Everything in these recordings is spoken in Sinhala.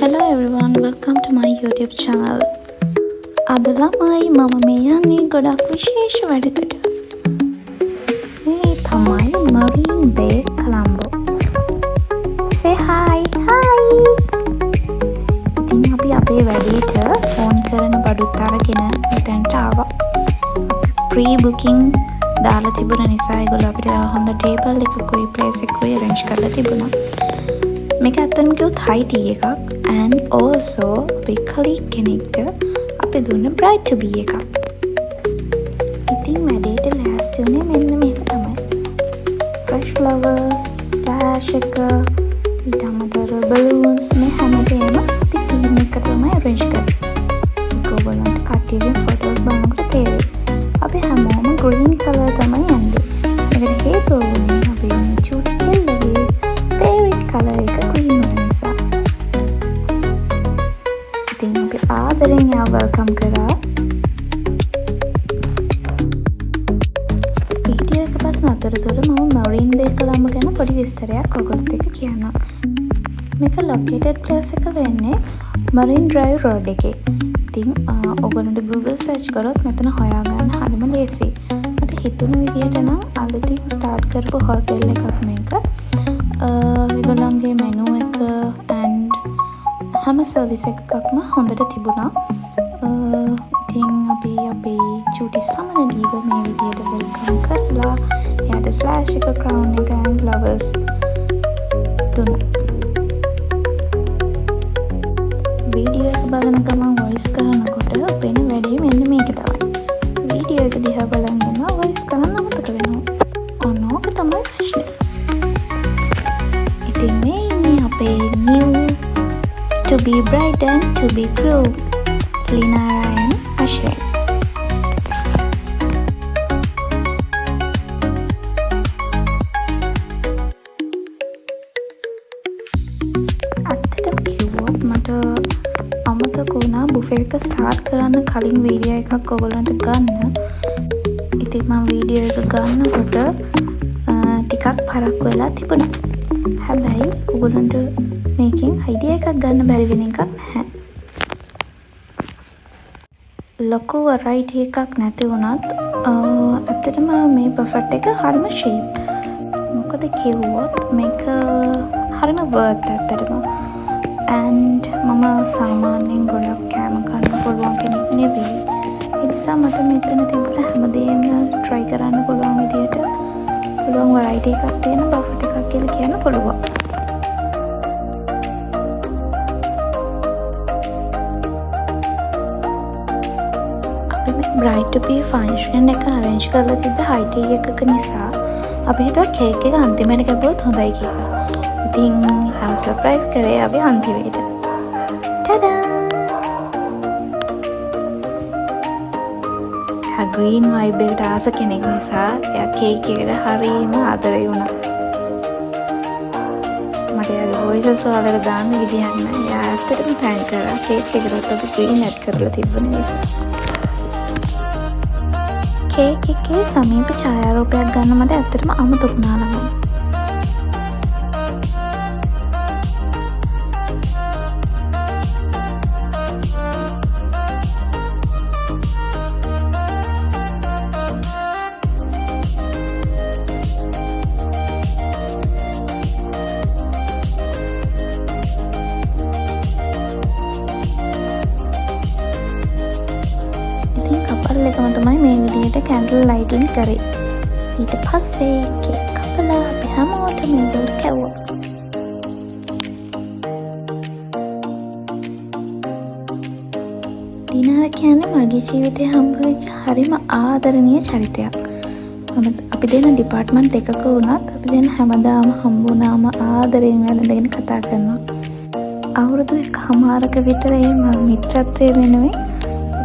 Hello everyone, welcome to my YouTube channel. අද ළමයි මම මේ යන්නේ ගොඩක් විශේෂ වැඩකට. මේ තමයි Marine Bay Colombo. Say hi. Hi. ඉතින් අපි අපේ වැඩේට ෆෝන් කරන බඩුත් අරගෙන මෙතනට ආවා. Pre-booking දාලා තිබුණ නිසා ඒගොල්ලෝ අපිට හොඳ ටේබල් එකකුයි ප්ලේස් එකකුයි arrange කරලා තිබුණා. මේක ඇත්තටම කිව්වොත් high tea එකක් and also අපි colleague කෙනෙක්ට අපි දුන්න bride to be එකක්. ඉතින් වැඩේට ලෑස්ති වුණේ මෙන්න මෙහෙම තමයි. fresh flowers, stash එක, ඊට අමතරව balloons මේ හැමදේම අපි team එක තමයි arrange කරේ. ඒගොල්ලන්ට කට්ටියගෙන් photos බලනකොට තේරෙයි. අපි හැමෝම green color තමයි යන්නේ. ඒකට හේතුව වුණේ අපි චූටි කෙල්ලගේ favorite color එක green වෙන නිසා. ඉතින් අපි ආදරෙන් යා welcome කරා. වීඩියෝ එක බලන අතරතුර මම Marine Bay Colombo ගැන පොඩි විස්තරයක් ඔයගොල්ලොත් එක්ක කියන්නම්. මේක located place එක වෙන්නේ Marine Drive Road එකේ. ඉතින් ඔයගොල්ලන්ට Google search කරොත් මෙතන හොයාගන්න හරිම ලේසියි. මට හිතුණු විදියට නම් අලුතින් start කරපු hotel එකක් මේක. ඒගොල්ලන්ගේ menu එක and හැම service එකක්ම හොඳට තිබුණා. ඉතින් අපි අපේ චූටි සමනලීව මේ විදියට welcome කරලා එයාට flash එක crown එක and flowers දුන්නා. වීඩියෝ එක බලන ගමන් වොයිස් කරනකොට වෙන වැඩේ මෙන්න මේක තමයි. වීඩියෝ එක දිහා බලන් ඉන්නවා වොයිස් කරන්න අමතක වෙනවා. ඔන්න ඕක තමයි ප්‍රශ්නේ. ඉතින් මේ ඉන්නේ අපේ new to be bride and to be groom Linara and Ashwin. අත්තටම කිව්වොත් මට අමතක වුණා බුෆේ එක ස්ටාර්ට් කරන්න කලින් වීඩියෝ එකක් ඔයගොල්ලන්ට ගන්න. ඉතින් මම වීඩියෝ එක ගන්නකොට ටිකක් පරක්කු වෙලා තිබුණා. හැබැයි ඔයගොල්ලන්ට මේකෙන් අයිඩියා එකක් ගන්න බැරි වෙන එකක් නැහැ. ලොකු variety එකක් නැති වුණත් ඇත්තටම මේ buffet එක හරිම cheap. මොකද කිව්වොත් මේක හරිම worth ඇත්තටම. and මම සාමාන්‍යයෙන් ගොඩක් කෑම කන්න පුළුවන් කෙනෙක් නෙවෙයි. ඒ නිසා මට මෙතන තිබුණ හැමදේම try කරන්න පුළුවන් විදියට පුළුවන් variety එකක් තියෙන buffet එකක් කියලා කියන්න පුළුවන්. අපි මේ bride to be function එක arrange කරලා තිබ්බ high tea එකක නිසා අපි හිතුවා cake එක අන්තිමට කැපුවොත් හොඳයි කියලා. ඉතින් සර්ප්‍රයිස් කරේ අපි අන්තිමේට. ටඩා! එයා green vibe එකට ආස කෙනෙක් නිසා එයා cake එකට හරියම ආදරේ වුණා. මට එයාගේ voice වලට දාන්න විදියක් නැහැ. එයා ඇත්තටම thank කරා cake එකකට අපි green add කරලා තිබ්බ නිසා. cake එකේ සමීප ඡායාරූපයක් ගන්න මට ඇත්තටම අමතක වුණා ළමයි. එකම තමයි මේ විදිහට කැන්ඩල් ලයිටින් කරේ. ඊට පස්සේ කේක් කපලා අපි හැමෝටම මේගොල්ලෝ කැවුවා. දිනාර කියන්නේ මගේ ජීවිතේ හම්බ වෙච්ච හරිම ආදරණීය චරිතයක්. අපි දෙන ඩිපාර්ට්මන්ට් දෙකක වුණත් අපි දෙන හැමදාම හම්බුනාම ආදරෙන් වැළඳගෙන කතා කරනවා. අවුරුදු 1කමාරක විතර මේ මිත්‍රත්වයේ වෙනුවෙන්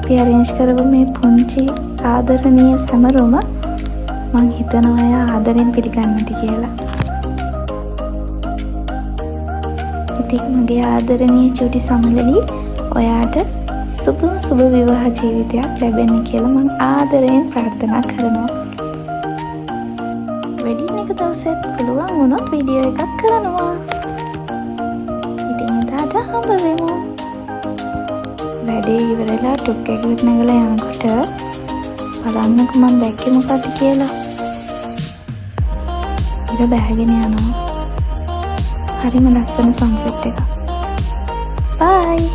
අපි arrange කරපු මේ පුංචි ආදරණීය සමරුම මං හිතනවා එයා ආදරෙන් පිළිගන්නති කියලා. ඉතින් මගේ ආදරණීය චූටි සමලලි ඔයාට සුබ විවාහ ජීවිතයක් ලැබෙන්න කියලා මං ආදරයෙන් ප්‍රාර්ථනා කරනවා. වෙඩින් එක දවසෙත් පුළුවන් වුණොත් වීඩියෝ එකක් කරනවා. ඉතින් තාත්තා හම්බ වෙමු. වැඩේ ඉවරලා ටුක් එකකට නැගලා යනකොට බලන්නකෝ මම දැක්කේ මොකක්ද කියලා. ඉර බැහැගෙන යනවා. හරිම ලස්සන සන්සෙට් එකක්. බයි.